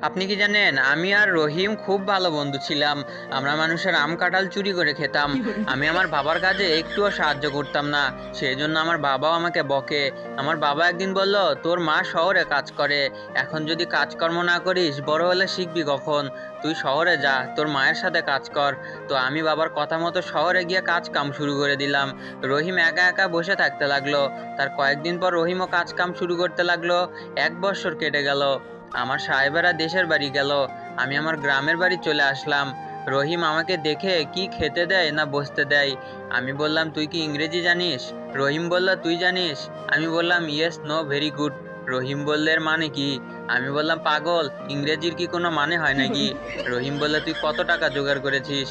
আপনি কি জানেন, আমি আর রহিম খুব ভালো বন্ধু ছিলাম। আমরা মানুষের আম কাঁঠাল চুরি করে খেতাম। আমি আমার বাবার কাজে একটুও সাহায্য করতাম না, সেই জন্য আমার বাবাও আমাকে বকে। আমার বাবা একদিন বলল, তোর মা শহরে কাজ করে, এখন যদি কাজকর্ম না করিস বড় হলে শিখবি কখন? তুই শহরে যা, তোর মায়ের সাথে কাজ কর। তো আমি বাবার কথা মতো শহরে গিয়ে কাজ কাম শুরু করে দিলাম। রহিম একা একা বসে থাকতে লাগলো। তার কয়েকদিন পর রহিমও কাজ কাম শুরু করতে লাগলো। 1 বছর কেটে গেল। আমার সাহেবেরা দেশের বাড়ি গেল। আমি আমার গ্রামের বাড়ি চলে আসলাম। রহিম আমাকে দেখে কি খেতে দেয় না বসতে দেয়। আমি বললাম, তুই কি ইংরেজি জানিস? রহিম বলল, তুই জানিস? আমি বললাম, ইয়েস, নো, ভেরি গুড। রহিম বলল, এর মানে কি? আমি বললাম, পাগল, ইংরেজির কি কোনো মানে হয় নাকি? রহিম বলল, তুই কত টাকা জোগাড় করেছিস?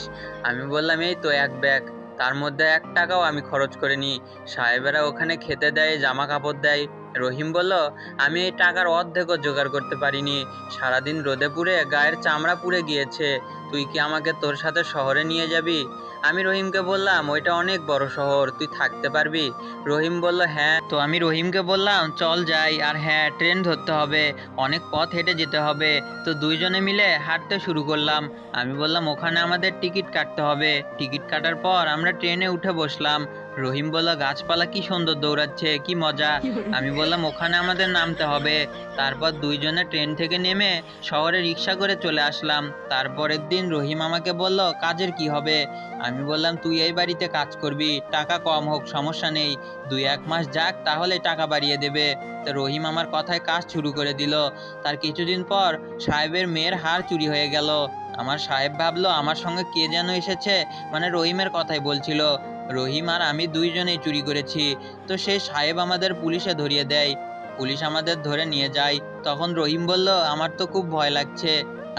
আমি বললাম, এই তো 1 ব্যাগ। তার মধ্যে 1 টাকাও আমি খরচ করিনি। সাহেবেরা ওখানে খেতে দেয়, জামা কাপড় দেয়। রহিম বলল, আমি এই টাকার অর্ধেকও জোগাড় করতে পারিনি। সারাদিন রোদে পুড়ে গায়ের চামড়া পুড়ে গিয়েছে। তুই কি আমাকে তোর সাথে শহরে নিয়ে যাবি? আমি রহিমকে বললাম, ওইটা অনেক বড় শহর, তুই থাকতে পারবি? রহিম বলল, হ্যাঁ। তো আমি রহিমকে বললাম, চল যাই। আর হ্যাঁ, ট্রেন ধরতে হবে, অনেক পথ হেঁটে যেতে হবে। তো দুইজনে মিলে হাঁটতে শুরু করলাম। আমি বললাম, ওখানে আমাদের টিকিট কাটতে হবে। টিকিট কাটার পর আমরা ট্রেনে উঠে বসলাম। রহিম বলল, গাছপালা কি সুন্দর দৌড়াচ্ছে, কি মজা। আমি বললাম, ওখানে আমাদের নামতে হবে। তারপর দুইজনে ট্রেন থেকে নেমে শহরে রিক্সা করে চলে আসলাম। তারপরের দিন রহিম আমাকে বলল, কাজের কি হবে? আমি বললাম, তুই এই বাড়িতে কাজ করবি, টাকা কম হোক সমস্যা নেই, 2-1 মাস যাক, তাহলে টাকা বাড়িয়ে দেবে। তো রহিম আমার কথায় কাজ শুরু করে দিল। তার কিছুদিন পর সাহেবের মেয়ের হার চুরি হয়ে গেল। আমার সাহেব ভাবলো আমার সঙ্গে কে যেন এসেছে, মানে রহিমের কথাই বলছিল। রহিম আর আমি দুইজনেই চুরি করেছি। তো সেই সাহেব আমাদের পুলিশে ধরিয়ে দেয়। পুলিশ আমাদের ধরে নিয়ে যায়। তখন রহিম বলল, আমার তো খুব ভয় লাগছে।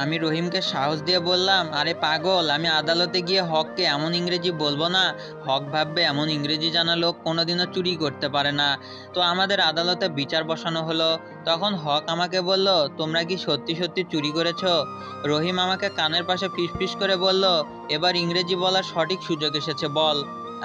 আমি রহিমকে সাহস দিয়ে বললাম, আরে পাগল, আমি আদালতে গিয়ে হককে এমন ইংরেজি বলবো না, হক ভাববে এমন ইংরেজি জানা লোক কোনোদিনও চুরি করতে পারে না। তো আমাদের আদালতে বিচার বসানো হলো। তখন হক আমাকে বলল, তোমরা কি সত্যি সত্যি চুরি করেছো? রহিম আমাকে কানের পাশে ফিসফিস করে বলল, এবার ইংরেজি বলার সঠিক সুযোগ এসেছে, বল।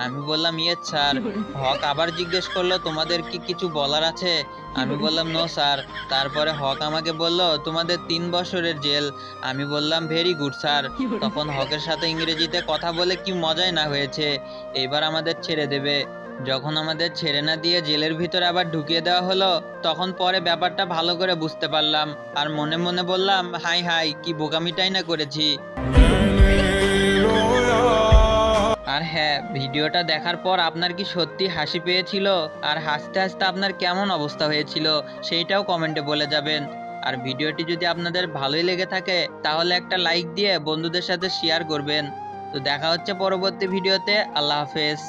আমি বললাম, ইয়েস স্যার। হক আবার জিজ্ঞেস করলো, তোমাদের কি কিছু বলার আছে? আমি বললাম, নো স্যার। তারপরে হক আমাকে বলল, তোমাদের 3 বছরের জেল। আমি বললাম, ভেরি গুড স্যার। তখন হকের সাথে ইংরেজিতে কথা বলে কি মজাই না হয়েছে। এবার আমাদের ছেড়ে দেবে। যখন আমাদের ছেড়ে না দিয়ে জেলের ভিতরে আবার ঢুকিয়ে দেওয়া হলো, তখন পরে ব্যাপারটা ভালো করে বুঝতে পারলাম। আর মনে মনে বললাম, হাই হাই, কি বোকামিটাই না করেছি। আর হ্যাঁ, ভিডিওটা দেখার পর আপনার কি সত্যি হাসি পেয়েছিল? আর হাসতে হাসতে আপনার কেমন অবস্থা হয়েছিল সেইটাও কমেন্টে বলে যাবেন। আর ভিডিওটি যদি আপনাদের ভালোই লেগে থাকে তাহলে একটা লাইক দিয়ে বন্ধুদের সাথে শেয়ার করবেন। তো দেখা হচ্ছে পরবর্তী ভিডিওতে। আল্লাহ হাফেজ।